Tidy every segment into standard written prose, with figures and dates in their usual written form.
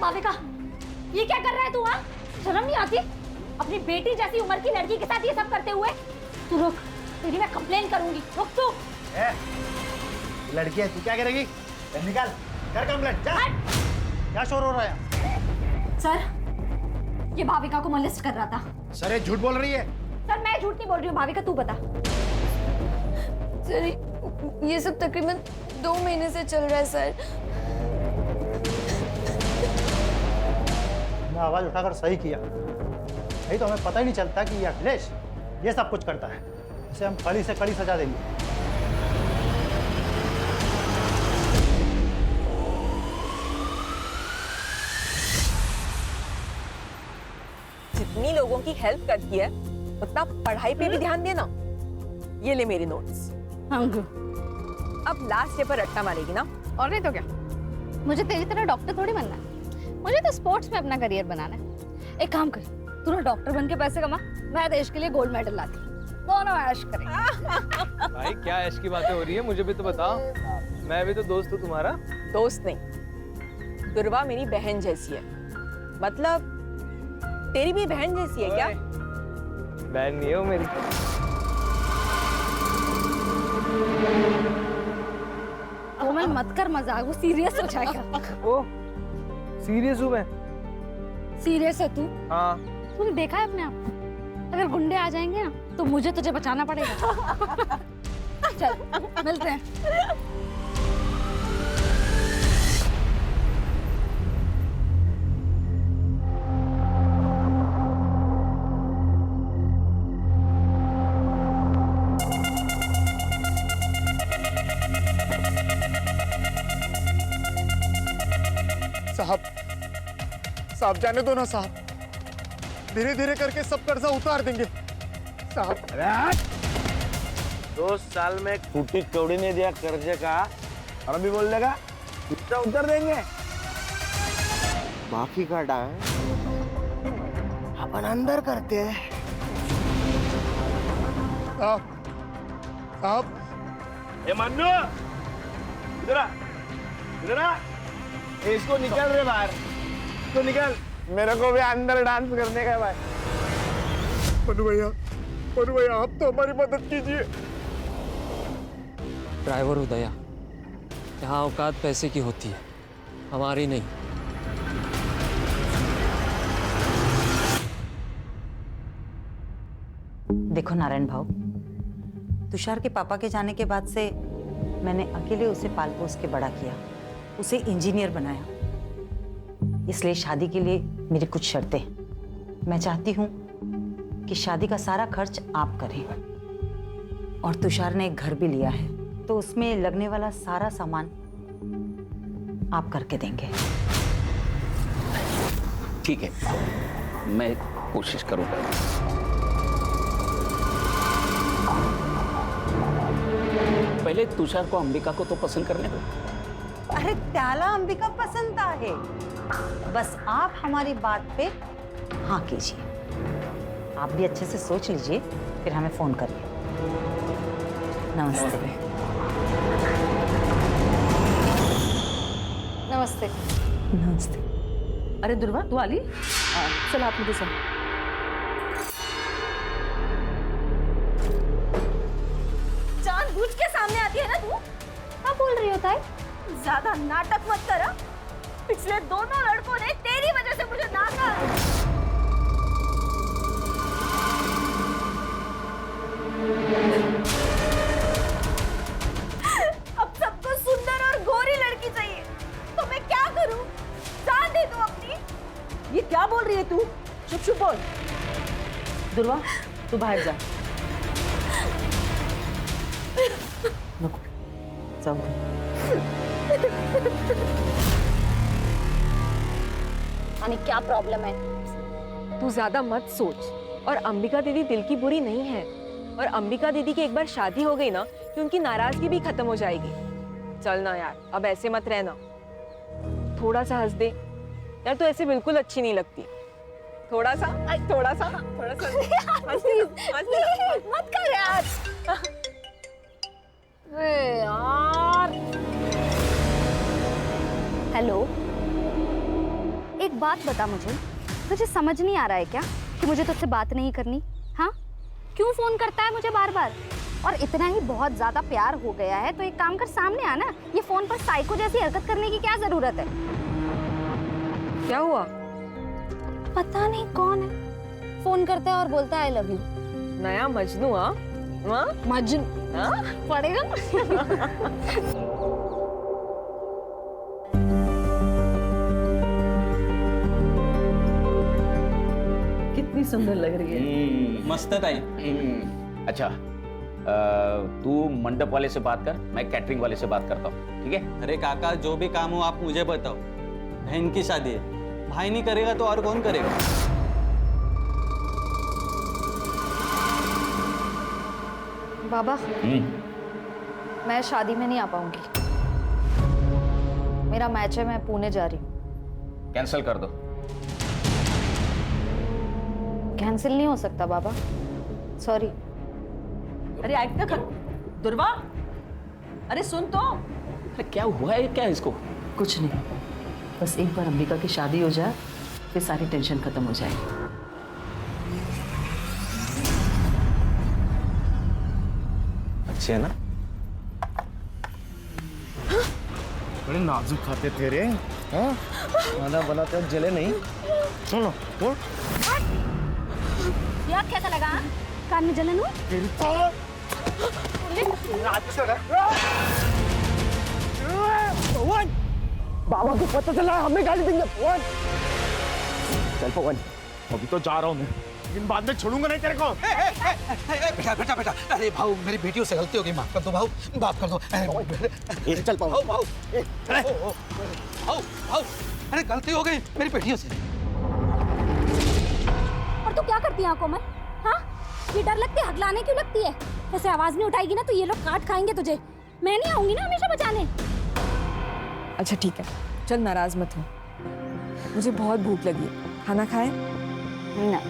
भाविका, ये क्या कर रहा है तू? हाँ, शर्म नहीं आती? अपनी बेटी जैसी उम्र की लड़की के साथ ये सब करते हुए? तू रुक, तेरी मैं कंप्लेन करूंगी। रुक तू। लड़की है, तू क्या करेगी? निकाल, कर कंप्लेंट, जा। क्या शोर हो रहा है? सर, ये भाविका को मोलेस्ट कर रहा था। सर, ये झूठ बोल रही है। सर, मैं झूठ नहीं बोल रही हूँ। भाविका, तू बता। सर, ये सब तकरीबन 2 महीने से चल रहा है सर। मैं आवाज उठाकर सही किया, नहीं तो हमें पता ही नहीं चलता कि ये अखिलेश ये सब कुछ करता है। इसे हम कड़ी से कड़ी सजा देंगे। जितनी लोगों की हेल्प करती है उतना पढ़ाई पे भी ध्यान देना। ये ले मेरे नोट्स। अब लास्ट ईयर पर रट्टा मारेगी ना? और नहीं तो क्या, मुझे तेरी तरह डॉक्टर थोड़ी बनना है, मुझे तो स्पोर्ट्स में अपना करियर बनाना है। एक काम कर, तू ना डॉक्टर बन के पैसे कमा, मैं देश के लिए गोल्ड मेडल लाती, दोनों ऐश करेंगे। भाई क्या ऐश की बातें हो रही है, मुझे भी तो बताओ। मैं भी तो दोस्त हूँ तुम्हारा। दोस्त नहीं, दुर्वा मेरी बहन जैसी है। मतलब तेरी भी बहन जैसी है क्या? बहन नहीं है वो मेरी। कोमल मत कर मजाक, वो सीरियस हो जाएगा। ओ, सीरियस हूँ मैं। सीरियस है तू? हाँ। तूने देखा है अपने आप को? अगर गुंडे आ जाएंगे ना तो मुझे तुझे बचाना पड़ेगा। चल मिलते हैं। साहब जाने दो ना साहब, धीरे धीरे करके सब कर्जा उतार देंगे साहब। 2 साल में फूटी कौड़ी नहीं दिया कर्जे का, और अभी बोल देगा कितना उतर देंगे। बाकी का डांस अपन अंदर करते हैं। साहब ए मन्नू, इधर आ, इधर आ। इसको निकल रे बाहर, इसको निकल। मेरे को भी अंदर डांस करने का है भाई। मनु भैया आप तो हमारी मदद कीजिए। ड्राइवर उदया, यहाँ औकात पैसे की होती है, हमारी नहीं। देखो नारायण भाऊ, तुषार के पापा के जाने के बाद से मैंने अकेले उसे पाल पोस के बड़ा किया, उसे इंजीनियर बनाया। इसलिए शादी के लिए मेरी कुछ शर्तें हैं। मैं चाहती हूँ कि शादी का सारा खर्च आप करें, और तुषार ने एक घर भी लिया है तो उसमें लगने वाला सारा सामान आप करके देंगे। ठीक है, मैं कोशिश करूंगा। पहले तुषार को अंबिका को तो पसंद करने दो। अरे त्याला अंबिका पसंद है, बस आप हमारी बात पे हाँ कीजिए। आप भी अच्छे से सोच लीजिए, फिर हमें फोन करिए। नमस्ते। नमस्ते। नमस्ते। अरे दुर्वा, तू आली? चल आप मुझे सुन। जानबूझ के सामने आती है ना तू? क्या बोल रही होता है? ज्यादा नाटक मत कर। पिछले दोनों लड़कों ने तेरी वजह से मुझे नाका। अब सबको सुंदर और गोरी लड़की चाहिए, तो मैं क्या करूं? साथ दे तू अपनी। ये क्या बोल रही है तू? चुप चुप बोल। दुर्वा, तू बाहर जा। रुको, जाओ। यानी क्या प्रॉब्लम है? तू ज्यादा मत सोच, और अंबिका दीदी दिल की बुरी नहीं है, और अंबिका दीदी की एक बार शादी हो गई ना कि उनकी नाराजगी भी खत्म हो जाएगी। चल ना यार, अब ऐसे मत रहना, थोड़ा सा हंस दे यार, तू ऐसे बिल्कुल अच्छी नहीं लगती। थोड़ा सा मत कर यार। अरे यार। हेलो, एक बात बता मुझे, तुझे समझ नहीं आ रहा है क्या कि मुझे तुझसे बात नहीं करनी? हाँ, क्यों फोन करता है मुझे बार बार? और इतना ही बहुत ज्यादा प्यार हो गया है तो एक काम कर, सामने आना। ये फोन पर साइको जैसी हरकत करने की क्या जरूरत है? क्या हुआ? पता नहीं कौन है, फोन करता है और बोलता है आई लव यू। नया मजनू? हाँ मजनू पड़ेगा। कितनी सुंदर लग रही है। मस्त है ताई। अच्छा, तू मंडप वाले से बात कर, मैं कैटरिंग वाले से बात करता हूँ, ठीक है? अरे काका, जो भी काम हो आप मुझे बताओ। बहन की शादी है, भाई नहीं करेगा तो और कौन करेगा? बाबा, मैं शादी में नहीं आ पाऊंगी। मेरा मैच है, मैं पुणे जा रही हूँ। कैंसिल कर दो। कैंसिल नहीं हो सकता बाबा, सॉरी। अरे ऐक ना कर दुर्वा, अरे सुन तो। अरे क्या हुआ है क्या इसको? कुछ नहीं, बस एक बार अंबिका की शादी हो जाए फिर सारी टेंशन खत्म हो जाएगी। अच्छे है ना? बड़े नाजुक खाते थे रे। हाँ, खाना बनाते वक्त जले नहीं। सुनो, बोल। यार कैसा लगा? कान में जलन हुई? पवन, बाबा को पता चला, हमें गाली देंगे। पवन, चल पवन, अभी तो जा रहा हूँ मैं, लेकिन बाद में छोड़ूंगा नहीं तेरे को। बेटा बेटा बेटा, अरे भाऊ मेरी बेटियों से गलती हो गई, माफ कर दो भाऊ, माफ कर दो। चल पवन, भाऊ भाऊ, अरे गलती हो गई मेरी बेटियों से। और तू क्या करती है कोमल? हाँ, ये डर लगती है, हकलाने क्यों लगती है? ऐसे आवाज नहीं उठाएगी ना तो ये लोग काट खाएंगे तुझे। मैं नहीं आऊंगी ना हमेशा बचाने। अच्छा ठीक है, चल नाराज मत हो, मुझे बहुत भूख लगी है, खाना खाए? ना,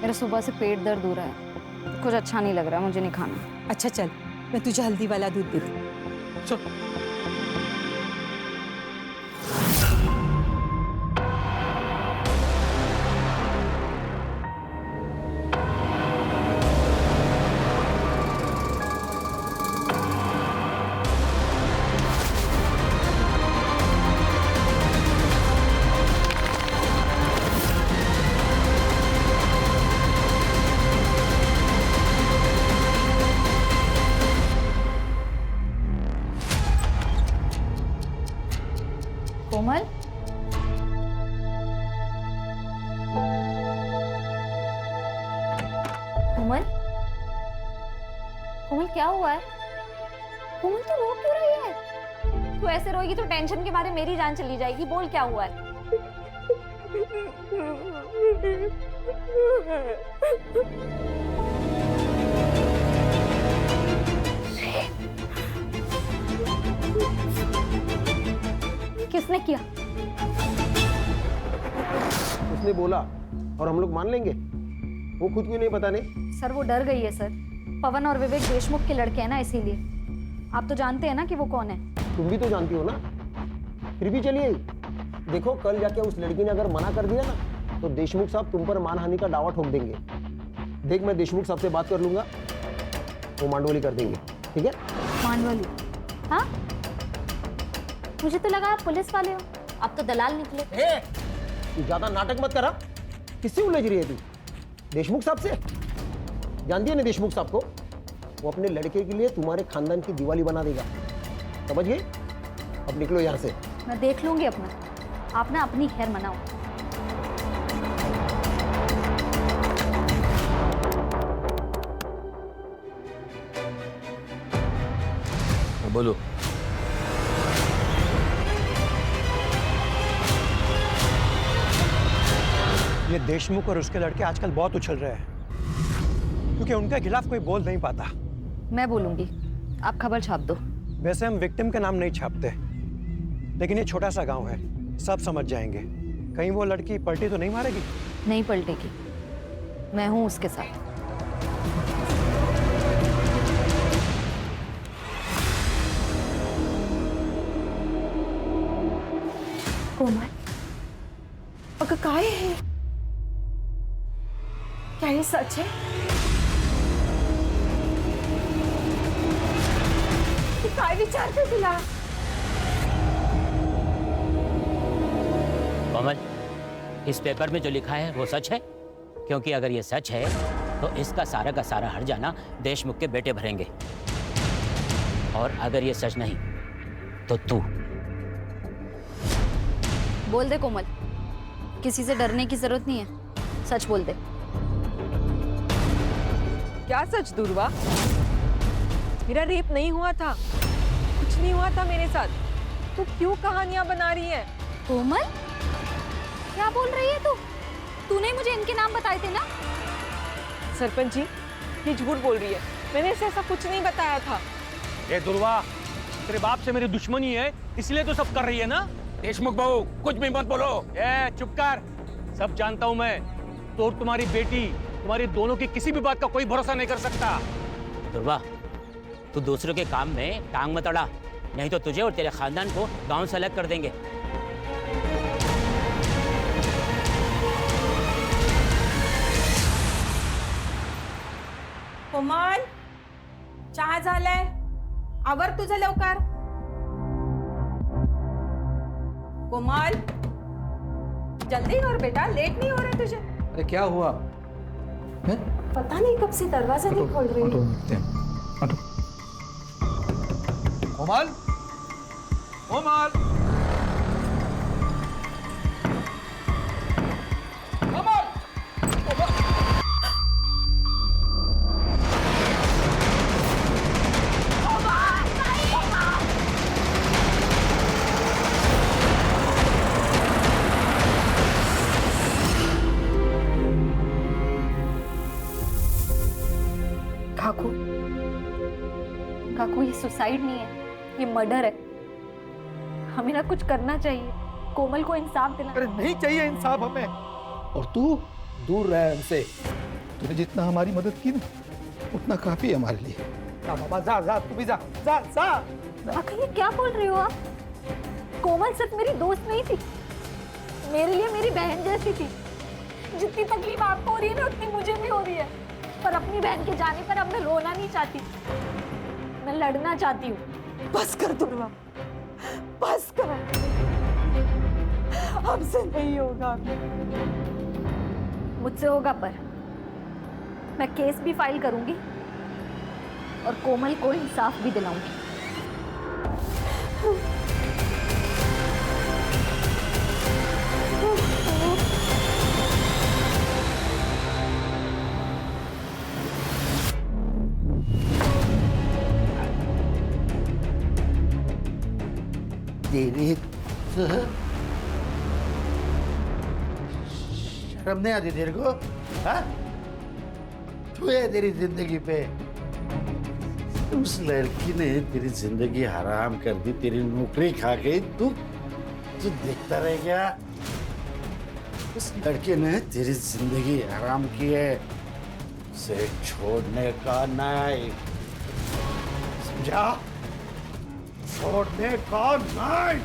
मेरा सुबह से पेट दर्द हो रहा है, कुछ अच्छा नहीं लग रहा, मुझे नहीं खाना। अच्छा चल, मैं तुझे हल्दी वाला दूध देती हूँ। चल। कोमल, कोमल, कोमल क्या हुआ है? कोमल तू रो क्यों रही है? तू ऐसे रोएगी तो टेंशन के मारे मेरी जान चली जाएगी। बोल क्या हुआ है? किसने किया? उसने बोला और हम लोग मान लेंगे? वो खुद क्यों नहीं बताने? सर वो डर गई है सर। पवन और विवेक देशमुख के लड़के हैं ना, इसीलिए। आप तो जानते हैं ना कि वो कौन है। तुम भी तो जानती हो ना, फिर भी चलिए। देखो कल जाके उस लड़की ने अगर मना कर दिया ना तो देशमुख साहब तुम पर मानहानि का दावा ठोक देंगे। देख मैं देशमुख साहब से बात कर लूंगा, वो मांडवली कर देंगे, ठीक है? मांडवली? हाँ, मुझे तो लगा आप पुलिस वाले हो, आप तो दलाल निकले। तू ज्यादा नाटक मत करा। किससे उलझ रही है तू? देशमुख साहब से? जानती है ना देशमुख साहब को? वो अपने लड़के के लिए तुम्हारे खानदान की दिवाली बना देगा, समझ गए? अब निकलो यहाँ से। मैं देख लूंगी अपना, आप ना अपनी खैर मनाओ। बोलो। ये देशमुख और उसके लड़के आजकल बहुत उछल रहे हैं क्योंकि उनके खिलाफ कोई बोल नहीं पाता। मैं बोलूंगी, आप खबर छाप दो। वैसे हम विक्टिम का नाम नहीं छापते, लेकिन ये छोटा सा गांव है, सब समझ जाएंगे। कहीं वो लड़की पलटी तो नहीं मारेगी? नहीं पलटेगी, मैं हूं उसके साथ। कोमल, अगं काय है? क्या ये सच है? तू काय विचारते तिला? कोमल, इस पेपर में जो लिखा है वो सच है? क्योंकि अगर ये सच है तो इसका सारा का सारा हर्जाना देशमुख के बेटे भरेंगे, और अगर ये सच नहीं तो तू। बोल दे कोमल, किसी से डरने की जरूरत नहीं है, सच बोल दे। क्या सच दुर्वा? मेरा रेप नहीं हुआ था, कुछ नहीं हुआ था मेरे साथ। तू क्यों कहानियां बना रही है? कोमल, क्या बोल रही है तू? तूने मुझे इनके नाम बताए थे ना? सरपंच जी, ये झूठ बोल रही है, मैंने इसे ऐसा कुछ नहीं बताया था। ये दुर्वा, तेरे बाप से मेरी दुश्मनी है, इसलिए तो सब कर रही है ना? देशमुख बहू, कुछ भी मत बोलो। ए, चुप कर, सब जानता हूँ मैं। तो और तुम्हारी बेटी, तुम्हारी दोनों की किसी भी बात का कोई भरोसा नहीं कर सकता। दुर्वा, तू दूसरों के काम में टांग मत अड़ा, नहीं तो तुझे और तेरे खानदान को गांव से अलग कर देंगे। कोमल, चहा झालाय, आवर तुझं लवकर। कोमल, जल्दी कर बेटा, लेट नहीं हो रहा तुझे? अरे क्या हुआ? पता नहीं कब से दरवाजा नहीं खोल रही है। कोमल, कोमल, काकू, काकू, ये सुसाइड नहीं है, ये मर्डर है। हमें ना कुछ करना चाहिए, कोमल को इंसाफ दिला। अरे नहीं चाहिए इंसाफ हमें, और तू दूर रह हमसे। तूने जितना हमारी मदद की ना, उतना काफी है हमारे लिए। जा बाबा, जा जा, तू भी जा, जा जा। आखिर ये क्या बोल रही हो आप? कोमल सिर्फ मेरी दोस्त नहीं थी, मेरे लिए मेरी बहन जैसी थी। जितनी तकलीफ आपको हो रही है ना, उतनी मुझे भी हो रही है। पर अपनी बहन के जाने पर अब मैं रोना नहीं चाहती, मैं लड़ना चाहती हूँ। बस कर दुर्वा, बस कर, हमसे नहीं होगा। मुझसे होगा, पर मैं केस भी फाइल करूंगी और कोमल को इंसाफ भी दिलाऊंगी। तेरी शर्म नहीं आती तेरे को? हाँ? तू है तेरी जिंदगी पे। उस लड़की ने तेरी जिंदगी हराम कर दी, तेरी नौकरी खा गई। तू देखता रह गया। उस लड़के ने तेरी जिंदगी हराम की है, उसे छोड़ने का नहीं, समझा? छोड़ने का नहीं।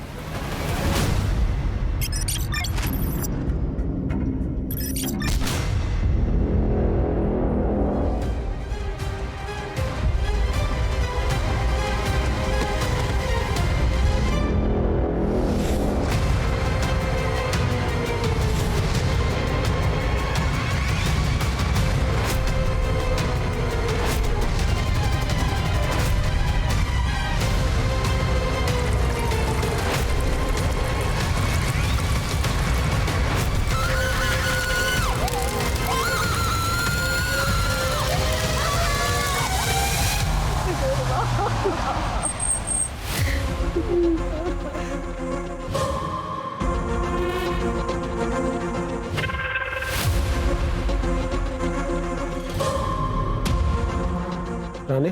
राणे,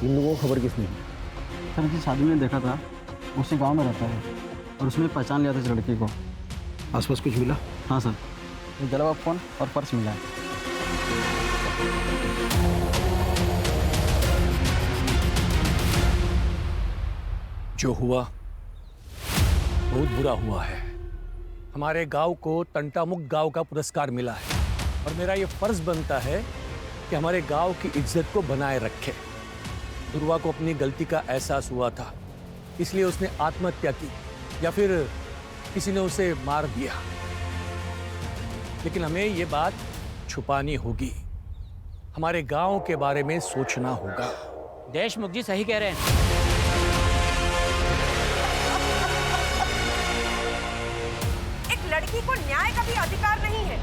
इन लोगों को खबर किसने दी? सर की शादी में देखा था, उसी गांव में रहता है और उसने पहचान लिया था इस लड़की को। आसपास कुछ मिला? हाँ सर, एक जला हुआ फोन और पर्स मिला है। जो हुआ बहुत बुरा हुआ है। हमारे गांव को तंटामुक्त गांव का पुरस्कार मिला है और मेरा ये फर्ज बनता है कि हमारे गांव की इज्जत को बनाए रखे। दुर्वा को अपनी गलती का एहसास हुआ था, इसलिए उसने आत्महत्या की या फिर किसी ने उसे मार दिया। लेकिन हमें ये बात छुपानी होगी, हमारे गांव के बारे में सोचना होगा। देशमुख जी सही कह रहे हैं। एक लड़की को न्याय का भी अधिकार नहीं है।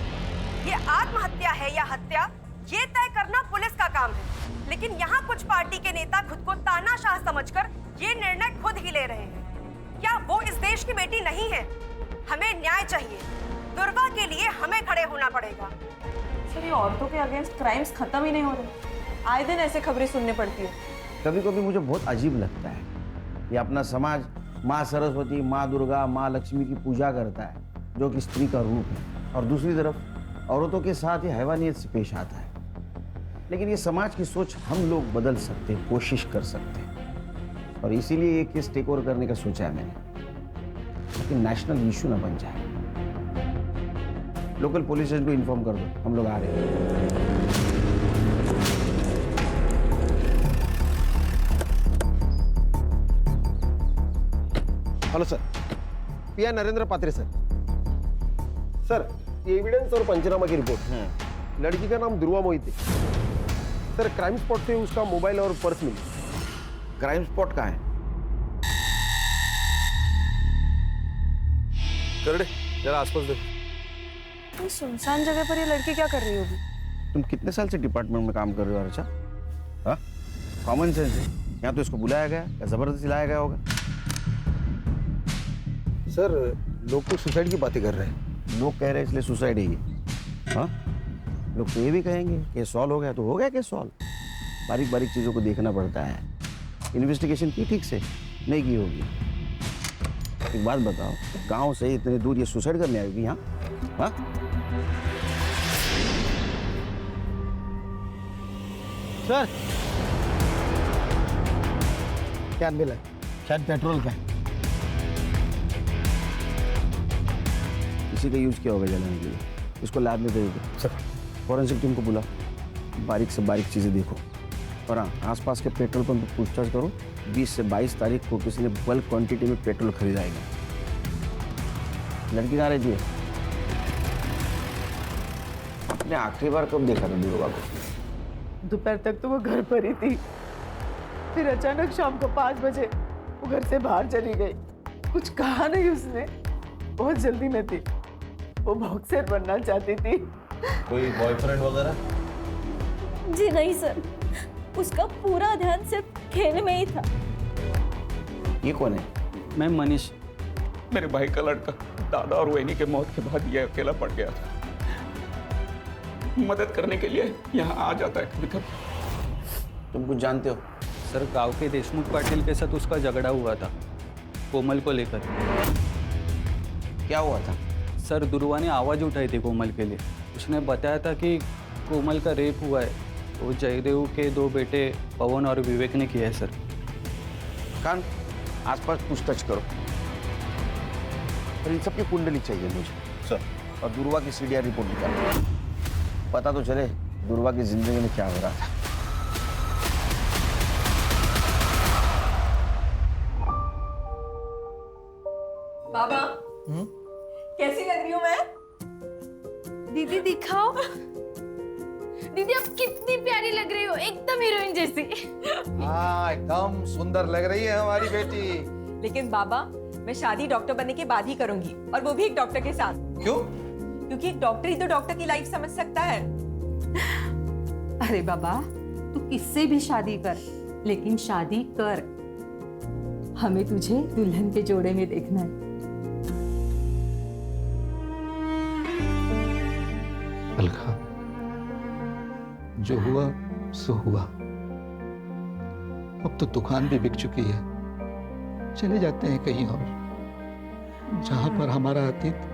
ये आत्महत्या है या हत्या, ये तय करना पुलिस का काम है। लेकिन यहाँ कुछ पार्टी के नेता खुद को तानाशाह समझकर ये निर्णय खुद ही ले रहे हैं। क्या वो इस देश की बेटी नहीं है? हमें न्याय चाहिए। दुर्गा के लिए हमें खड़े होना पड़ेगा। सर, ये औरतों के अगेंस्ट क्राइम्स खत्म ही नहीं हो रहे। आए दिन ऐसे खबरें सुनने पड़ती है। कभी कभी मुझे बहुत अजीब लगता है, ये अपना समाज माँ सरस्वती, माँ दुर्गा, माँ लक्ष्मी की पूजा करता है, जो कि स्त्री का रूप है, और दूसरी तरफ औरतों के साथ ये हैवानियत से पेश आता है। लेकिन ये समाज की सोच हम लोग बदल सकते हैं, कोशिश कर सकते हैं, और इसीलिए ये केस टेक ओवर करने का सोचा है मैंने, लेकिन नेशनल इशू ना बन जाए। लोकल पुलिस स्टेशन को इन्फॉर्म कर दो, हम लोग आ रहे हैं। हेलो सर, पिया नरेंद्र पात्रे सर। सर, ये एविडेंस और पंचनामा की रिपोर्ट है। लड़की का नाम दुर्वा मोहिते। सर, क्राइम स्पॉट से उसका मोबाइल और पर्स मिली। क्राइम स्पॉट कहाँ है? करड़े जरा आसपास देखो। सुनसान जगह पर ये लड़की क्या कर रही होगी? तुम कितने साल से डिपार्टमेंट में काम कर रहे हो अर्चा? हाँ, कॉमन सेंस है। यहाँ तो इसको बुलाया गया या जबरदस्ती लाया गया होगा। सर, लोग तो सुसाइड की बातें कर रहे हैं। लोग कह रहे हैं इसलिए सुसाइड है ये। हाँ, लोग तो ये भी कहेंगे कि सॉल्व हो गया तो हो गया कि सॉल्व। बारीक बारीक चीज़ों को देखना पड़ता है। इन्वेस्टिगेशन की ठीक से नहीं की होगी। एक बात बताओ, गांव से इतने दूर ये सुसाइड करने आएगी यहाँ? हाँ, सर क्या मिला? शायद पेट्रोल का है। इसी का यूज किया होगा जलाने के लिए। इसको लैब में दे दो सर। फॉरेंसिक टीम को बुला, बारीक से बारीक चीज़ें देखो। और हाँ, आसपास के पेट्रोल पंप पर पूछताछ करो। 20 से 22 तारीख को किसी ने बल्क क्वांटिटी में पेट्रोल खरीदाएगा। लड़की कहाँ रहती है? आपने आखिरी बार कब देखा था दुर्गा को? दोपहर तक तो वो घर पर ही थी, फिर अचानक शाम को 5 बजे वो घर से बाहर चली गई। कुछ कहा नहीं उसने, बहुत जल्दी में थी। वो बॉक्सर बनना चाहती थी। कोई बॉयफ्रेंड वगैरह? जी नहीं सर, उसका पूरा ध्यान सिर्फ खेल में ही था। ये कौन है? मैं मनीष। मेरे भाई का लड़का। दादा और वहिनी के मौत के बाद ये अकेला पड़ गया था। मदद करने के लिए यहाँ आ जाता है कभी कभी। तुम कुछ जानते हो? सर, गांव के देशमुख पाटिल के साथ उसका झगड़ा हुआ था, कोमल को लेकर। क्या हुआ था? सर, दुर्वा ने आवाज़ उठाई थी कोमल के लिए। उसने बताया था कि कोमल का रेप हुआ है। वो जयदेव के 2 बेटे पवन और विवेक ने किया है सर। कान आसपास पूछताछ करो। और इन सब की कुंडली चाहिए मुझे सर, और दुर्वा की सीडीआर रिपोर्ट निकालो। पता तो चले दुर्वा की जिंदगी में क्या हो रहा था। बाबा, कैसी लग रही हूँ मैं? दीदी दिखाओ। दीदी आप कितनी प्यारी लग रही हो, एकदम हीरोइन जैसी। हाँ, एकदम सुंदर लग रही है हमारी बेटी। लेकिन बाबा, मैं शादी डॉक्टर बनने के बाद ही करूंगी, और वो भी एक डॉक्टर के साथ। क्यों? क्योंकि एक डॉक्टर ही तो डॉक्टर की लाइफ समझ सकता है। अरे बाबा, तू किससे भी शादी कर, लेकिन शादी कर। हमें तुझे दुल्हन के जोड़े में देखना है। अलका, जो हुआ सो हुआ। अब तो दुकान भी बिक चुकी है। चले जाते हैं कहीं और, जहां पर हमारा अतीत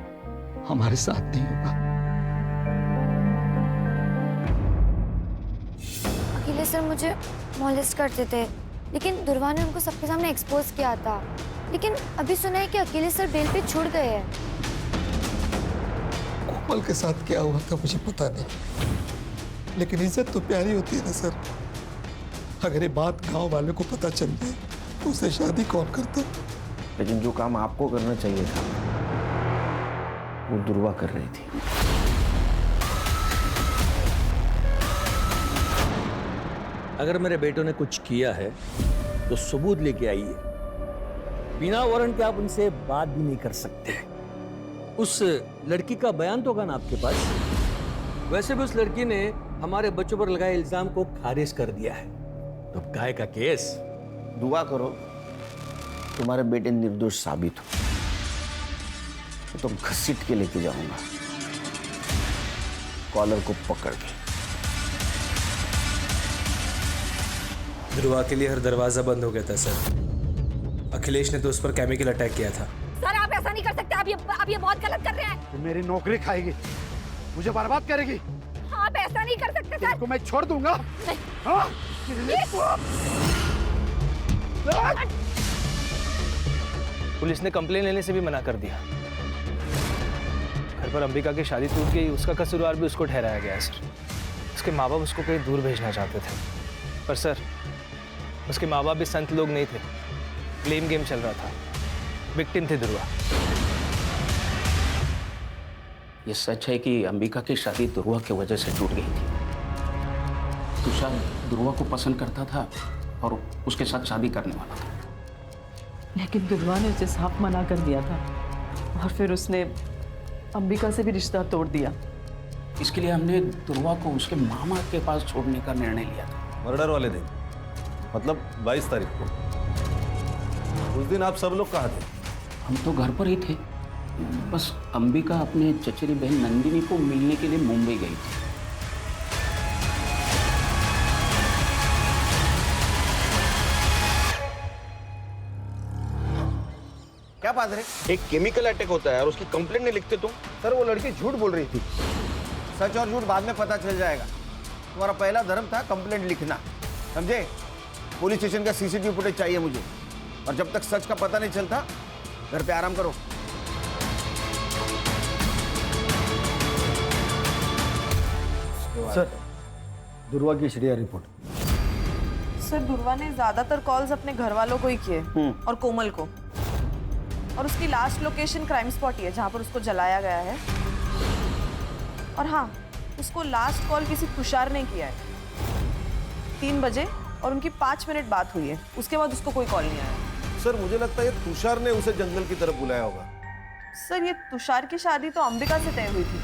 हमारे साथ नहीं होगा। अकेले सर मुझे मॉलेस्ट करते थे, लेकिन दुर्वा ने उनको सबके सामने एक्सपोज किया था। लेकिन अभी सुना है कि अकेले सर बेल पे छूट गए हैं। कोमल के साथ क्या हुआ था मुझे पता नहीं, लेकिन इज्जत तो प्यारी होती है ना सर। अगर ये बात गांव वाले को पता चल गई तो उसे शादी कौन करता? लेकिन जो काम आपको करना चाहिए था वो दुर्वा कर रही थी। अगर मेरे बेटों ने कुछ किया है तो सबूत लेके आइए। बिना वारंट के आप उनसे बात भी नहीं कर सकते। उस लड़की का बयान तो होगा ना आपके पास? वैसे भी उस लड़की ने हमारे बच्चों पर लगाए इल्जाम को खारिज कर दिया है, तो काहे का केस? दुआ करो तुम्हारे बेटे निर्दोष साबित हो, तो घसीट के लेके जाऊंगा कॉलर को पकड़ के। ध्रुवा के लिए हर दरवाजा बंद हो गया था सर। अखिलेश ने तो उस पर केमिकल अटैक किया था। सर आप ऐसा नहीं कर सकते, आप ये बहुत गलत कर रहे हैं। तू मेरी नौकरी खाएगी, मुझे बर्बाद करेगी। आप ऐसा नहीं कर सकते सर। को मैं छोड़ दूंगा। हाँ? पुलिस ने कंप्लेन लेने से भी मना कर दिया। घर पर अंबिका की शादी टूट गई, उसका कसूरवार भी उसको ठहराया गया है सर। उसके माँ बाप उसको कहीं दूर भेजना चाहते थे, पर सर उसके माँ बाप भी संत लोग नहीं थे। ब्लेम गेम चल रहा था, विक्टिम थे ध्रुवा। ये सच है कि अंबिका की शादी ध्रुवा की वजह से टूट गई थी। तुषार ध्रुवा को पसंद करता था और उसके साथ शादी करने वाला था, लेकिन ध्रुवा ने उसे साफ मना कर दिया था और फिर उसने अंबिका से भी रिश्ता तोड़ दिया। इसके लिए हमने ध्रुवा को उसके मामा के पास छोड़ने का निर्णय लिया था। मर्डर वाले दिन, मतलब 22 तारीख को। उस दिन आप सब लोग कहाँ थे? हम तो घर पर ही थे, बस अंबिका अपने चचेरी बहन नंदिनी को मिलने के लिए मुंबई गई थी। क्या बात है? एक केमिकल अटैक होता है और उसकी कंप्लेंट नहीं लिखते तुम? सर वो लड़की झूठ बोल रही थी। सच और झूठ बाद में पता चल जाएगा। तुम्हारा पहला धर्म था कंप्लेंट लिखना, समझे? पुलिस स्टेशन का सीसीटीवी फुटेज चाहिए मुझे, और जब तक सच का पता नहीं चलता घर पे आराम करो। सर दुर्वा की एसडीआर रिपोर्ट। सर दुर्वा ने ज्यादातर कॉल्स अपने घर वालों को ही किए और कोमल को, और उसकी लास्ट लोकेशन क्राइम स्पॉट ही है जहां पर उसको जलाया गया है। और हाँ, उसको लास्ट कॉल किसी तुषार ने किया है 3 बजे, और उनकी 5 मिनट बात हुई है। उसके बाद उसको कोई कॉल नहीं आया। सर मुझे लगता है ये तुषार ने उसे जंगल की तरफ बुलाया होगा। सर ये तुषार की शादी तो अंबिका से तय हुई थी,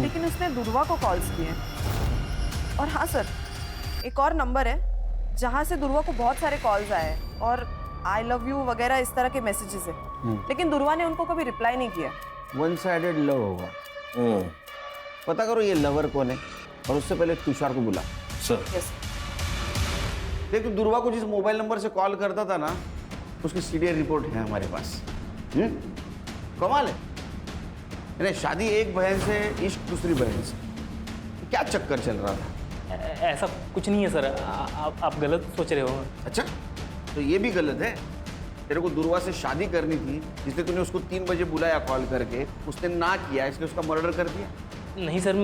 लेकिन उसने दुर्वा को कॉल्स किए। और हाँ सर, एक और नंबर है जहां से दुर्वा को बहुत सारे कॉल्स आए और आई लव यू वगैरह इस तरह के मैसेजेस है, लेकिन दुर्वा ने उनको कभी रिप्लाई नहीं किया। वन साइडेड लव होगा। पता करो ये लवर कौन है, और उससे पहले तुषार को बुला। सर देखो दुर्वा को जिस मोबाइल नंबर से कॉल करता था ना, उसकी सीरियल रिपोर्ट है हमारे पास। कमाल है। यानी शादी एक बहन से, इश्क दूसरी बहन से। क्या चक्कर चल रहा था? ऐसा कुछ नहीं है सर, आप गलत सोच रहे हो। अच्छा, तो ये भी गलत है। तेरे को दुर्वा से शादी करनी थी, इसलिए तूने उसको 3 बजे बुलाया कॉल करके, उसने ना किया, इसलिए उसका मर्डर कर दिया। नहीं सर,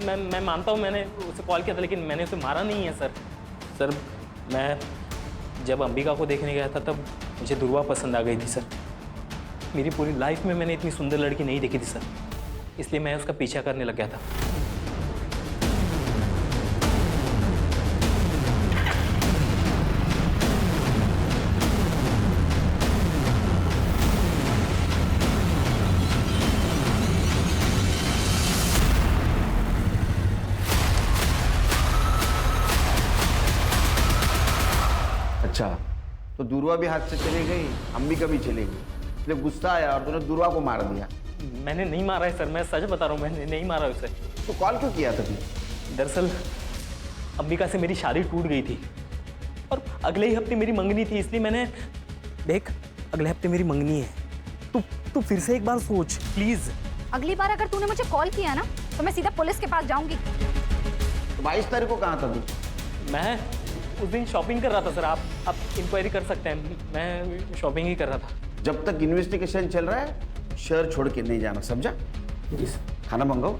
मैं मानता हूँ मैंने उसे कॉल किया था, लेकिन मैंने उसे मारा नहीं है सर। सर मैं जब अंबिका को देखने गया था तब मुझे दुर्वा पसंद आ गई थी सर। मेरी पूरी लाइफ में मैंने इतनी सुंदर लड़की नहीं देखी थी सर, इसलिए मैं उसका पीछा करने लग गया था। अच्छा, तो दुर्वा भी हाथ से चली गई, अंबिका भी चली गई, इसलिए गुस्सा आया और तूने दुर्वा को मार दिया। मैंने नहीं मारा है सर, मैं सच बता रहा हूँ, मैंने नहीं मारा उसे। तो कॉल क्यों किया था तू? दरअसल अंबिका से मेरी शादी टूट गई थी और अगले ही हफ्ते मेरी मंगनी थी, इसलिए मैंने देख अगले हफ्ते मेरी मंगनी है, तू फिर से एक बार सोच प्लीज। अगली बार अगर तूने मुझे कॉल किया ना तो मैं सीधा पुलिस के पास जाऊंगी। तो 22 तारीख को कहाँ था तू? मैं उस दिन शॉपिंग कर रहा था सर, आप इंक्वायरी कर सकते हैं, मैं शॉपिंग ही कर रहा था। जब तक इन्वेस्टिगेशन चल रहा है शहर छोड़ के नहीं जाना, समझा? जी सर। खाना मंगाओ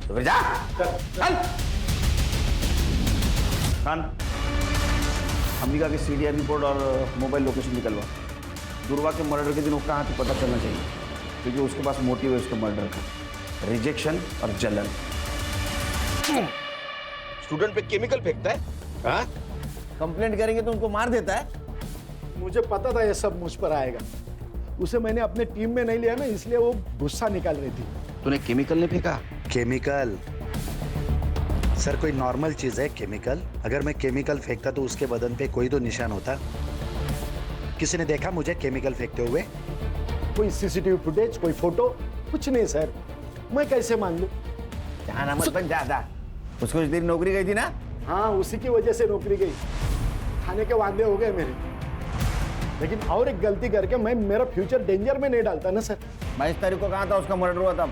तो फिर जा चल। खान, अंबिका की सीडीआर रिपोर्ट और मोबाइल लोकेशन निकलवा। दुर्वा के मर्डर के दिन वो कहाँ थे पता चलना चाहिए, क्योंकि उसके पास मोटिव है उसके मर्डर का, रिजेक्शन और जलन। स्टूडेंट पे केमिकल फेंकता है। हाँ? कंप्लेंट करेंगे तो उनको मार देता है। मुझे पता था ये सब मुझ पर आएगा। उसे मैंने अपने टीम में नहीं लिया ना, इसलिए वो गुस्सा निकाल रही थी। तूने केमिकल नहीं फेंका? केमिकल सर कोई नॉर्मल चीज है केमिकल? अगर मैं केमिकल फेंकता तो उसके बदन पे कोई तो निशान होता। किसी ने देखा मुझे केमिकल फेंकते हुए? कोई सीसीटीवी फुटेज, कोई फोटो, कुछ नहीं सर। मैं कैसे मान लूं? जहां मत बन ज्यादा। उसको उस दिन नौकरी गई थी ना? हाँ, उसी की वजह से नौकरी गई। खाने के वादे हो गए मेरे, लेकिन और एक गलती करके मैं मेरा फ्यूचर डेंजर में नहीं डालता ना सर। 22 तारीख को कहाँ था उसका मर्डर हुआ था?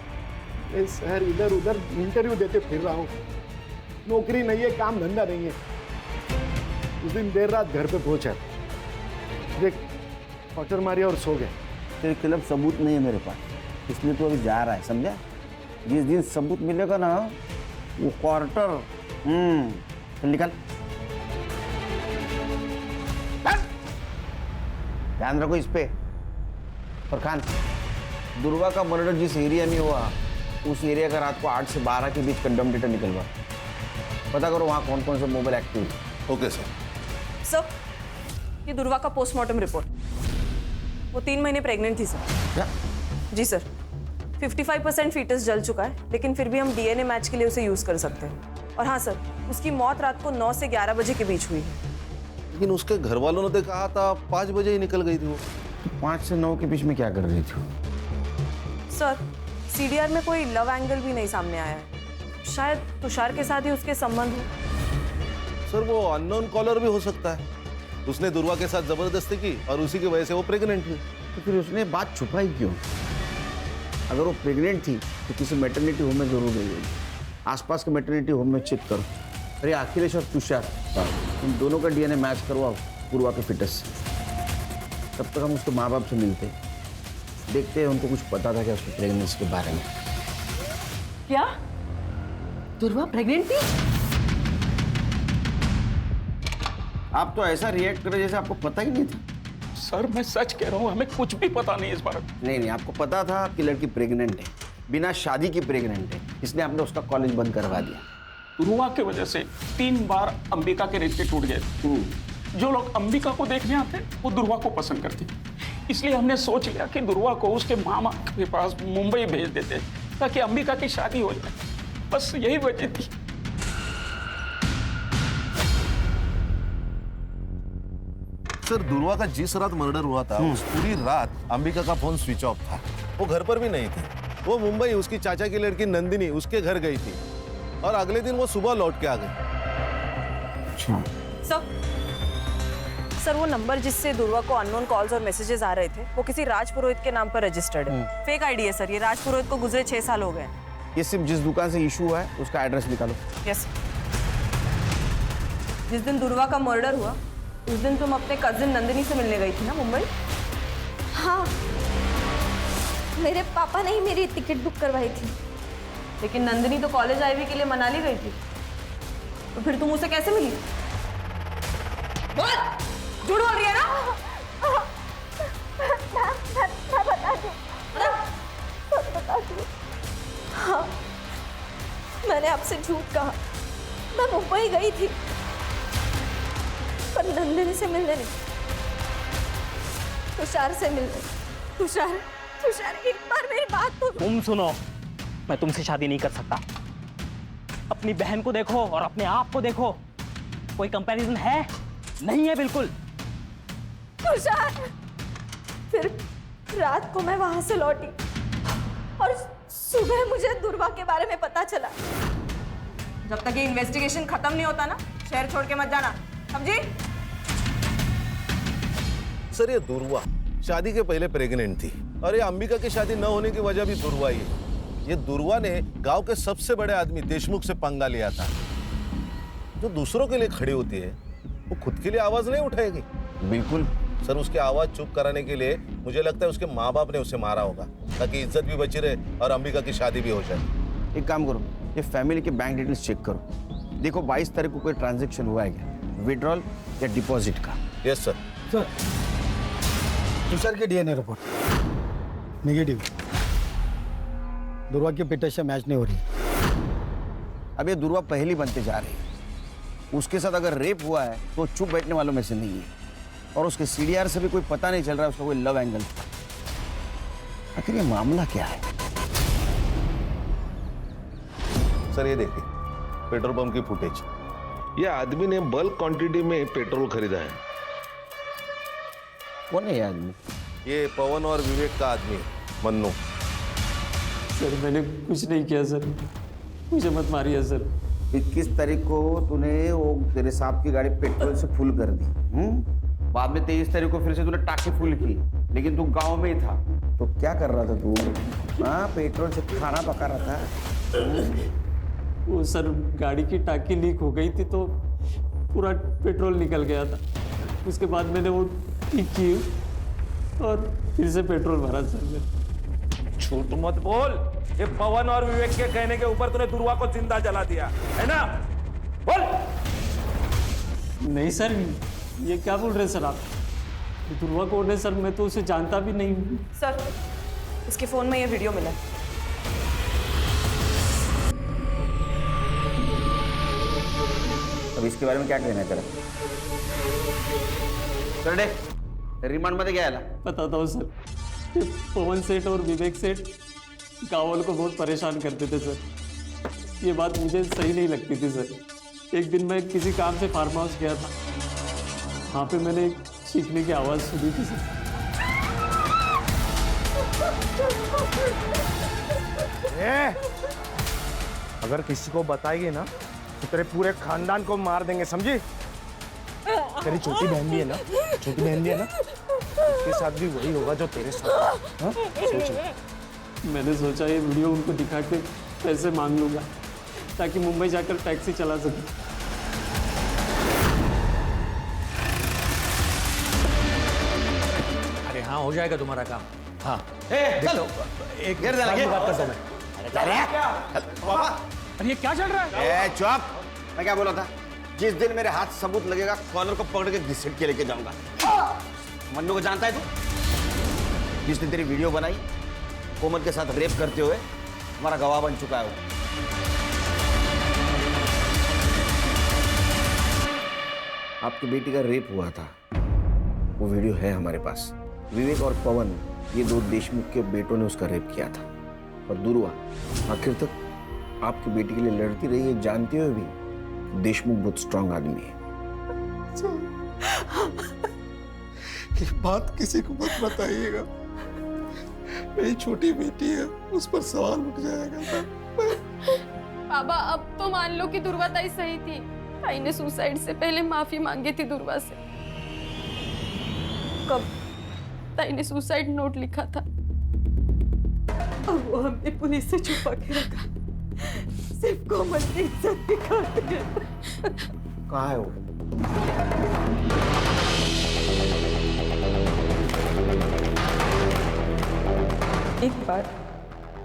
सर इधर उधर इंटरव्यू देते फिर रहा हूँ। नौकरी नहीं है, काम धंधा नहीं है। उस दिन देर रात घर पे पहुंचा, देख क्वार्टर मारी और सो गए। तेरे खिलाफ सबूत नहीं है मेरे पास, इसलिए तो अभी जा रहा है, समझा? जिस दिन सबूत मिलेगा ना वो क्वार्टर चल निकल। ध्यान रखो इस पे। और खान, दुर्वा का मर्डर जिस एरिया में हुआ उस एरिया का रात को 8 से 12 के बीच कंडम डेटा निकलवा। पता करो वहाँ कौन कौन से मोबाइल एक्टिव है। Okay sir. सर, ये दुर्वा का पोस्टमार्टम रिपोर्ट। वो 3 महीने प्रेग्नेंट थी सर। क्या? जी सर। 55% फीटस जल चुका है, लेकिन फिर भी हम डीएनए मैच के लिए उसे यूज कर सकते हैं। और हाँ सर, उसकी मौत रात को 9 से 11 बजे के बीच हुई है। लेकिन उसके घर वालों ने तो कहा था 5 बजे ही निकल गई थी वो। 5 से 9 के बीच में क्या कर रही थी? सर, सीडीआर में कोई लव एंगल भी नहीं सामने आया है। शायद तुषार के साथ ही उसके संबंध हो। सर वो अननोन कॉलर भी हो सकता है। उसने दुर्वा के साथ जबरदस्ती की और उसी की वजह से वो प्रेग्नेंट हुई। तो फिर उसने बात छुपाई क्यों? अगर वो प्रेग्नेंट थी तो किसी मैटरनिटी होम में जरूर गई होगी। आसपास के मैटरनिटी होम में चेक करो। अरे अखिलेश और तुषार, इन दोनों का डीएनए मैच करवाओ पूर्वा के फिटस से। तब तक हम उसके माँ बाप से मिलते, देखते हैं उनको कुछ पता था क्या उसकी प्रेगनेंसी के बारे में। क्या दुर्वा प्रेग्नेंट थी? आप तो ऐसा रिएक्ट करे जैसे आपको पता ही नहीं था। सर मैं सच कह रहा हूँ, हमें कुछ भी पता नहीं इस बारे में। नहीं, आपको पता था कि लड़की प्रेग्नेंट है, बिना शादी की प्रेग्नेंट है, इसलिए आपने उसका कॉलेज बंद करवा दिया। दुर्वा की वजह से 3 बार अंबिका के रिश्ते टूट गए। जो लोग अंबिका को देखने आते वो दुर्वा को पसंद करते, इसलिए हमने सोच लिया कि दुर्वा को उसके मामा के पास मुंबई भेज देते ताकि अंबिका की शादी हो जाए। बस यही वजह थी। सर दुर्वा का जिस रात मर्डर हुआ था उस पूरी रात अंबिका का फोन स्विच ऑफ था। वो घर पर भी नहीं थी। वो मुंबई उसकी चाचा की लड़की नंदिनी उसके घर गई थी और अगले दिन वो सुबह लौट के आ गई। सर वो नंबर जिससे दुर्वा को अननोन कॉल्स और मैसेजेस आ रहे थे वो किसी राज पुरोहित के नाम पर रजिस्टर्ड है। फेक आईडी है सर। ये राज पुरोहित को गुजरे 6 साल हो गए। ये सिर्फ जिस दुकान से इशू हुआ है उसका एड्रेस निकालो। यस। जिस दिन दुर्वा का मर्डर हुआ उस दिन तुम अपने कजिन नंदिनी से मिलने गई थी ना मुंबई? हाँ, मेरे पापा ने ही मेरी टिकट बुक करवाई थी। लेकिन नंदिनी तो कॉलेज आईवी के लिए मनाली गई थी, तो फिर तुम उसे कैसे मिली? बोल, झूठ बोल रही है ना? मैं बता दूं। हाँ, मैंने आपसे झूठ कहा। मैं मुंबई गई थी पर नंदिनी से मिलने नहीं, तुषार से मिलने। तुषार एक बार मेरी बात तो तुम सुनो, मैं तुमसे शादी नहीं कर सकता। अपनी बहन को देखो और अपने आप को देखो, कोई कंपैरिजन है? नहीं है बिल्कुल। तुषार, फिर रात को मैं वहां से लौटी और सुबह मुझे दुर्वा के बारे में पता चला। जब तक ये इन्वेस्टिगेशन खत्म नहीं होता ना, शहर छोड़ के मत जाना, समझी? सर ये दुर्वा शादी के पहले प्रेग्नेंट थी और ये अंबिका की शादी न होने की वजह भी दुर्वा ही है। ये दुर्वा ने गांव के सबसे बड़े आदमी देशमुख से पंगा लिया था। जो दूसरों के लिए खड़ी होती है वो खुद के लिए आवाज नहीं उठाएगी। बिल्कुल, सर उसकी आवाज चुप कराने के लिए मुझे लगता है उसके माँ बाप ने उसे मारा होगा, ताकि इज्जत भी बची रहे और अंबिका की शादी भी हो जाए। एक काम करो, ये फैमिली के बैंक डिटेल्स चेक करो, देखो 22 तारीख को कोई ट्रांजैक्शन हुआ है क्या, विड्रॉल या डिपॉजिट का। Yes sir. सर तुषार की डीएनए रिपोर्ट नेगेटिव, दुर्वा की पिक्चर से मैच नहीं हो रही। अब ये दुर्वा पहली बनते जा रही है, उसके साथ अगर रेप हुआ है तो चुप बैठने वालों में से नहीं है, और उसके सीडीआर से भी कोई पता नहीं चल रहा है उसका कोई लव एंगल था। आखिर ये मामला क्या है? सर ये देखिए पेट्रोल पंप की फुटेज। ये आदमी ने बल्क क्वांटिटी में पेट्रोल खरीदा है। कौन है ये आदमी? ये पवन और विवेक का आदमी है, मन्नू। सर मैंने कुछ नहीं किया सर, मुझे मत मारिए सर। 21 तारीख को तूने वो तेरे साहब की गाड़ी पेट्रोल से फुल कर दी, बाद में 23 तारीख को फिर से तूने टाकी फुल की, लेकिन तू गांव में ही था। तो क्या कर रहा था तू? हाँ, पेट्रोल से खाना पका रहा था। वो सर गाड़ी की टाकी लीक हो गई थी तो पूरा पेट्रोल निकल गया था, उसके बाद मैंने वो ठीक की और फिर से पेट्रोल भरा सर। झूठ मत बोल, ये पवन और विवेक के कहने के ऊपर तूने दुर्वा को जिंदा जला दिया है ना? बोल। नहीं सर, ये क्या बोल रहे हैं सर आप? दुर्वा कौन है सर? मैं तो उसे जानता भी नहीं हूँ। सर इसके फोन में ये वीडियो मिला। अब इसके बारे में क्या कहना है तेरा? चल देख, रिमांड मध्ये घ्यायला बताता हूँ सर, ये पवन सेठ और विवेक सेठ गाँव वालों को बहुत परेशान करते थे सर। ये बात मुझे सही नहीं लगती थी सर। एक दिन मैं किसी काम से फार्म हाउस गया था, वहाँ पे मैंने एक चीखने की आवाज़ सुनी थी सर। अगर किसी को बताएगी ना तो तेरे पूरे खानदान को मार देंगे, समझी? तेरी छोटी बहन भी है ना, छोटी बहन भी है ना, उसके साथ भी वही होगा जो तेरे साथ। हाँ? सोचो। मैंने सोचा ये वीडियो उनको दिखा के पैसे मांग लूँगा ताकि मुंबई जाकर टैक्सी चला सकूँ। अरे हाँ, हो जाएगा तुम्हारा काम। हाँ चल, एक घेर देना, घेर। बात करता हूँ मैं। अरे ये क्या चल रहा है? चुप! मैं क्या बोला था? जिस दिन मेरे हाथ सबूत लगेगा, कॉलर को पकड़ के घसीट के लेके जाऊंगा। मन्नू को जानता है तू? जिसने तेरी वीडियो बनाई, कोमल के साथ रेप करते हुए हमारा गवाह बन चुका है वो। आपकी बेटी का रेप हुआ था, वो वीडियो है हमारे पास। विवेक और पवन, ये दो देशमुख के बेटों ने उसका रेप किया था। और दुर्वा आखिर तक आपकी बेटी के लिए लड़ती रही है, जानते हुए भी देशमुख बहुत स्ट्रांग आदमी है। ये बात किसी को मत बताइएगा, मेरी छोटी बेटी है, उस पर सवाल उठ जाएगा। बाबा अब तो मान लो कि दुर्वा ताई सही थी। ताई ने सुसाइड से पहले माफी मांगी थी दुर्वा से। कब? ताई ने सुसाइड नोट लिखा था, अब वो हमने पुलिस से छुपा के रखा, सिर्फ कोमल की इज्जत दिखाते। कहाँ है वो? एक बार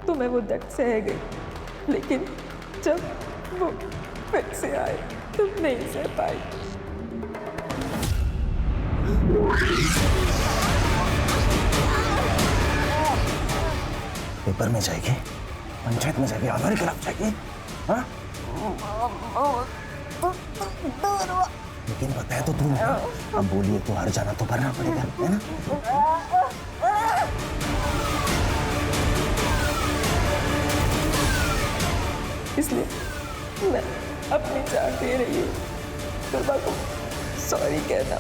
तो मैं वो दर्द सह गई, लेकिन जब वो फिर से आए तो नहीं सह पाई। पेपर में जाएगी, पंचायत में जाएगी, हमारे खिलाफ जाएगी। हाँ? लेकिन बताया तो तुम, अब बोलिए तो हर जाना तो भरना पड़ेगा, है ना? इसलिए मैं अपनी जान दे रही हूँ, दुर्वा को सॉरी कहना।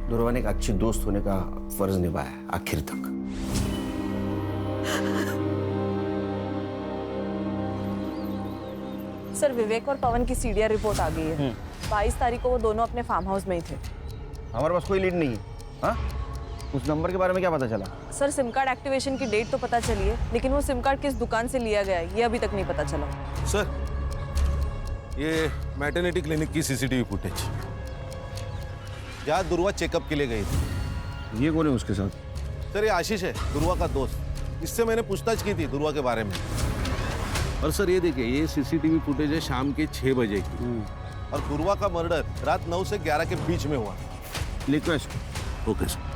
दुर्वा ने एक अच्छी दोस्त होने का फर्ज निभाया आखिर तक। सर विवेक और पवन की सीडीआर रिपोर्ट आ गई है। 22 तारीख को वो दोनों अपने फार्म हाउस में ही थे। हमारे पास कोई लीड नहीं है। हाँ? उस नंबर के बारे में क्या पता चला? सर सिम कार्ड एक्टिवेशन की डेट तो पता चली है, लेकिन वो सिम कार्ड किस दुकान से लिया गया है ये अभी तक नहीं पता चला। सर ये मैटरनिटी क्लिनिक की सीसीटीवी फुटेज, यहाँ दुर्वा चेकअप के लिए गई थी। ये कौन है उसके साथ? सर ये आशीष है, दुर्वा का दोस्त। इससे मैंने पूछताछ की थी दुर्वा के बारे में। और सर ये देखिए, ये सीसीटीवी फुटेज है शाम के 6 बजे की, और दुर्वा का मर्डर रात 9 से 11 के बीच में हुआ। लिखो इसको। Okay sir.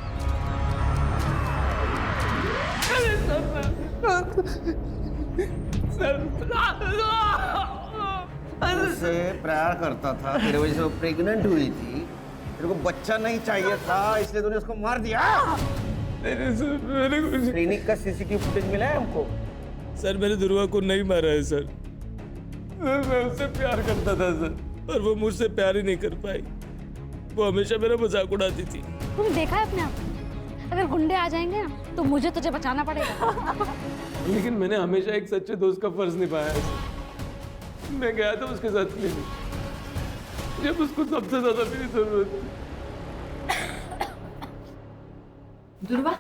उससे प्यार करता था, तेरे वजह से वो प्रेग्नेंट हुई थी, तेरे को बच्चा नहीं चाहिए था, इसलिए तूने उसको मार दिया। क्लिनिक का सीसीटीवी फुटेज मिला है हमको। सर मैंने दुर्वा को नहीं मारा है सर, मैं उससे प्यार करता था सर, और वो मुझसे प्यार ही नहीं कर पाई। वो हमेशा मेरा मजाक उड़ाती थी। तुम देखा है अपने आप, अगर गुंडे आ जाएंगे ना तो मुझे तुझे बचाना पड़ेगा। लेकिन मैंने हमेशा एक सच्चे दोस्त का फर्ज निभाया है। मैं गया था उसके साथ क्लिनिक जब उसको सबसे ज्यादा मेरी जरूरत थी। दुर्वा,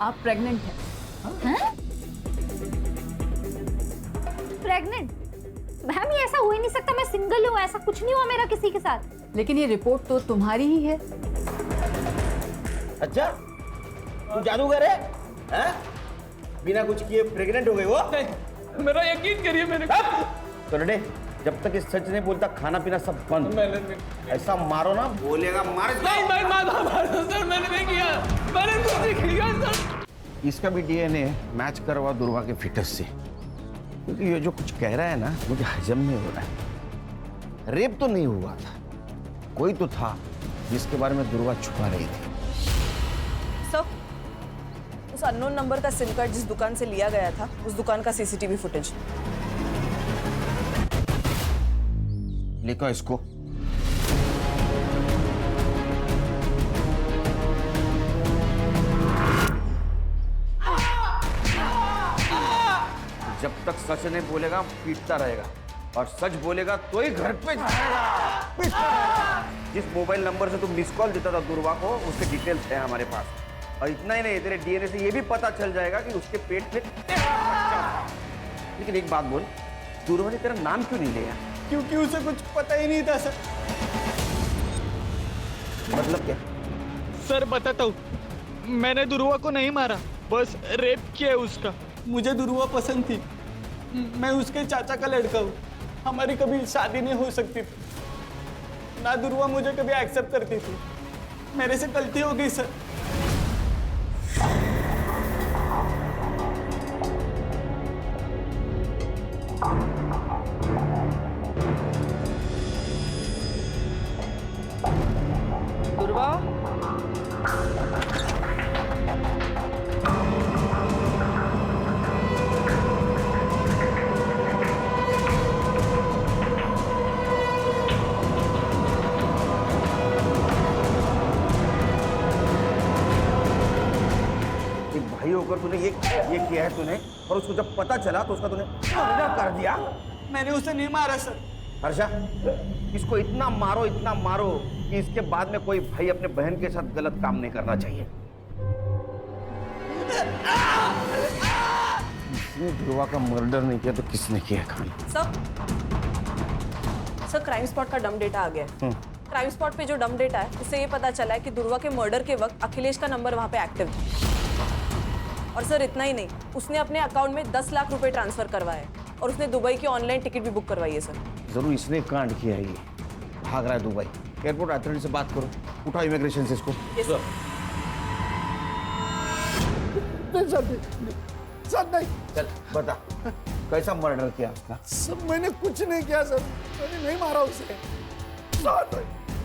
आप प्रेग्नेंट हैं? प्रेग्नेंट? मैम ये ऐसा हो ही नहीं सकता, मैं सिंगल हूँ, ऐसा कुछ नहीं हुआ मेरा किसी के साथ। लेकिन ये रिपोर्ट तो तुम्हारी ही है। अच्छा, तू जादूगर है? हैं? बिना कुछ किए प्रेग्नेंट हो गई वो? मेरा यकीन करिए, मैंने तो डे, जब तक ये सच नहीं बोलता खाना पीना सब बंद। ऐसा मारो ना, बोलेगा मार। सर मैंने नहीं किया, मैंने कुछ नहीं किया सर। इसका भी डीएनए मैच करवा दुर्वा के फिटस से, क्योंकि ये जो कुछ कह रहा है ना मुझे हजम नहीं हो रहा है। रेप तो नहीं हुआ था, कोई तो था जिसके बारे में दुर्वा छुपा रही थी। सर, उस अननोन नंबर का सिम कार्ड जिस दुकान से लिया गया था, उस दुकान का सीसीटीवी फुटेज। लिखो इसको। जब तक सच नहीं बोलेगा पीटता रहेगा, और सच बोलेगा तो ही घर पे जाएगा। जिस मोबाइल नंबर से तू मिस कॉल देता था दुर्वा को, उसके डिटेल्स है हमारे पास। और इतना ही नहीं, तेरे डीएनए से ये भी पता चल जाएगा कि उसके पेट में तेरा बच्चा था। लेकिन एक बात बोल, दुर्वा ने तेरा नाम क्यों नहीं लिया? क्योंकि उसे कुछ पता ही नहीं था सर। मतलब क्या? सर बताता हूँ, मैंने दुर्वा को नहीं मारा, बस रेप किया है उसका। मुझे दुर्वा पसंद थी, मैं उसके चाचा का लड़का हूँ, हमारी कभी शादी नहीं हो सकती थी। ना दुर्वा मुझे कभी एक्सेप्ट करती थी, मेरे से गलती हो गई सर। दुर्वा, भाई होकर तूने ये किया है तूने, और उसको जब पता चला तो उसका तूने मर्डर कर दिया। मैंने उसे नहीं मारा सर। हर्षा, इसको इतना मारो कि इसके बाद में कोई भाई अपने बहन के साथ गलत काम नहीं करना चाहिए। इसने दुर्वा का मर्डर नहीं किया तो किसने किया? खान सर क्राइम स्पॉट का डम डेटा आ गया है। क्राइम स्पॉट पे जो डम डेटा है, उससे ये पता चला है कि दुर्वा के मर्डर के वक्त अखिलेश का नंबर वहाँ पे एक्टिव था। और सर इतना ही नहीं, उसने अपने अकाउंट में 10 लाख रुपए ट्रांसफर करवाए, और उसने दुबई की ऑनलाइन टिकट भी बुक करवाई है सर। जरूर इसने कांड किया है, ये भाग रहा है दुबई। एयरपोर्ट अथॉरिटी से बात करो, उठाओ इमिग्रेशन से इसको। सर नहीं। चल बता, कैसा मर्डर किया उसका? सर मैंने कुछ नहीं किया सर, मैंने नहीं मारा उसे।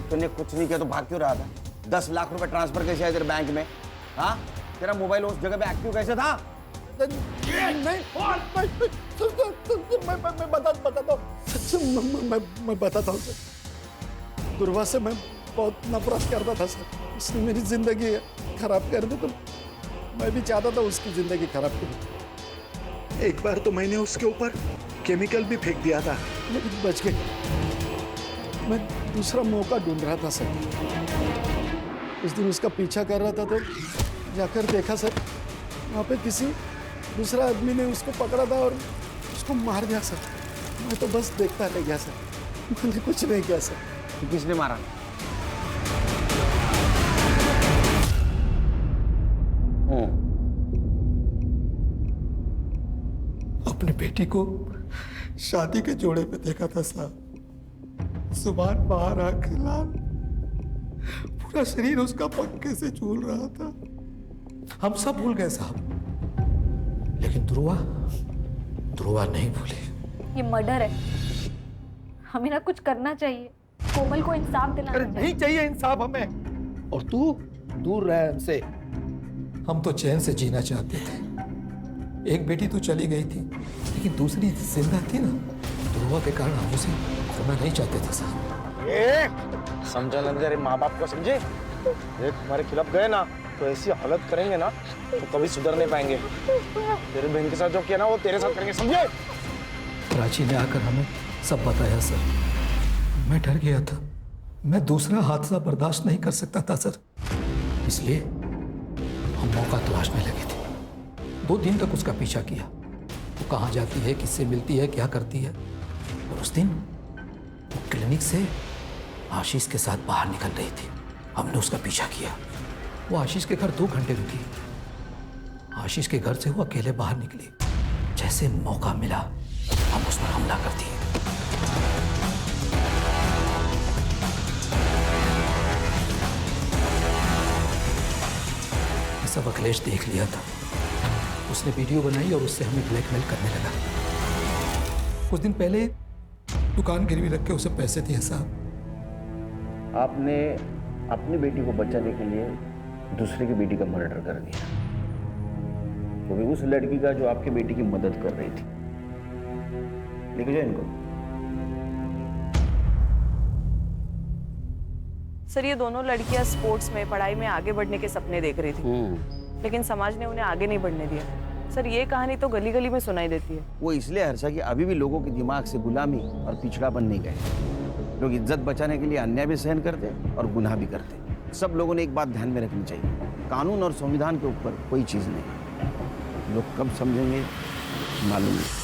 तूने कुछ नहीं किया तो भाग क्यों रहा था? 10 लाख रुपए ट्रांसफर कैसे आए तेरे बैंक में? हाँ, तेरा मोबाइल उस जगह पे एक्टिव कैसे था? मैं बताता हूँ सर। दुर्वा से मैं बहुत नफरत करता था सर, उसने मेरी जिंदगी खराब कर दी, तो मैं भी चाहता था उसकी जिंदगी खराब कर। एक बार तो मैंने उसके ऊपर केमिकल भी फेंक दिया था, लेकिन बच गई। मैं दूसरा मौका ढूंढ रहा था सर। उस दिन उसका पीछा कर रहा था तो जाकर देखा सर, वहाँ पे किसी दूसरा आदमी ने उसको पकड़ा था और उसको मार दिया सर। मैं तो बस देखता रह गया सर, मैंने कुछ नहीं किया सर। किसने मारा? अपनी बेटी को शादी के जोड़े पे देखा था साहब। जुबान बाहर आंख लाल, पूरा शरीर उसका पंखे से झूल रहा था। हम सब भूल गए साहब, लेकिन ध्रुवा नहीं भूली। ये मर्डर है, हमें ना कुछ करना चाहिए। कोमल को इंसाफ दिलाना चाहिए। नहीं चाहिए इंसाफ हमें। और तू दूर रह हमसे। हम तो चैन से जीना चाहते थे। एक बेटी तो चली गई थी, लेकिन दूसरी जिंदा थी ना। ध्रुवा के कारण हम उसे खोना नहीं चाहते थे साहब। समझा ना, तेरे माँ बाप को समझे। ये तुम्हारे खिलाफ गए ना तो ऐसी हालत करेंगे ना तो कभी सुधर नहीं पाएंगे। तेरे बहन के साथ जो किया ना वो तेरे साथ करेंगे, समझे? प्राची ने आकर हमें सब बताया सर। मैं डर गया था। मैं दूसरा हादसा बर्दाश्त नहीं कर सकता था सर, इसलिए हम मौका तलाशने लगे थे। 2 दिन तक उसका पीछा किया। वो कहाँ जाती है, किससे मिलती है, क्या करती है। और उस दिन वो क्लिनिक से आशीष के साथ बाहर निकल रही थी। हमने उसका पीछा किया। वो आशीष के घर 2 घंटे रुकी। आशीष के घर से वो अकेले बाहर निकली। जैसे मौका मिला हम उस पर हमला कर दिए। ये सब अखिलेश देख लिया था। उसने वीडियो बनाई और उससे हमें ब्लैकमेल करने लगा। कुछ दिन पहले दुकान गिरवी रख के उसे पैसे दिए साहब। आपने अपनी बेटी को बचाने के लिए दूसरे की बेटी का मर्डर कर दिया, वो भी उस लड़की का जो आपकी बेटी की मदद कर रही थी। लेके जाओ इनको। सर, ये दोनों लड़कियां स्पोर्ट्स में, पढ़ाई में आगे बढ़ने के सपने देख रही थी, लेकिन समाज ने उन्हें आगे नहीं बढ़ने दिया। सर, ये कहानी तो गली गली में सुनाई देती है। वो इसलिए हर्षा कि अभी भी लोगों के दिमाग से गुलामी और पिछड़ापन नहीं गए। लोग इज्जत बचाने के लिए अन्याय भी सहन करते और गुनाह भी करते। सब लोगों ने एक बात ध्यान में रखनी चाहिए, कानून और संविधान के ऊपर कोई चीज़ नहीं। लोग कब समझेंगे मालूम नहीं।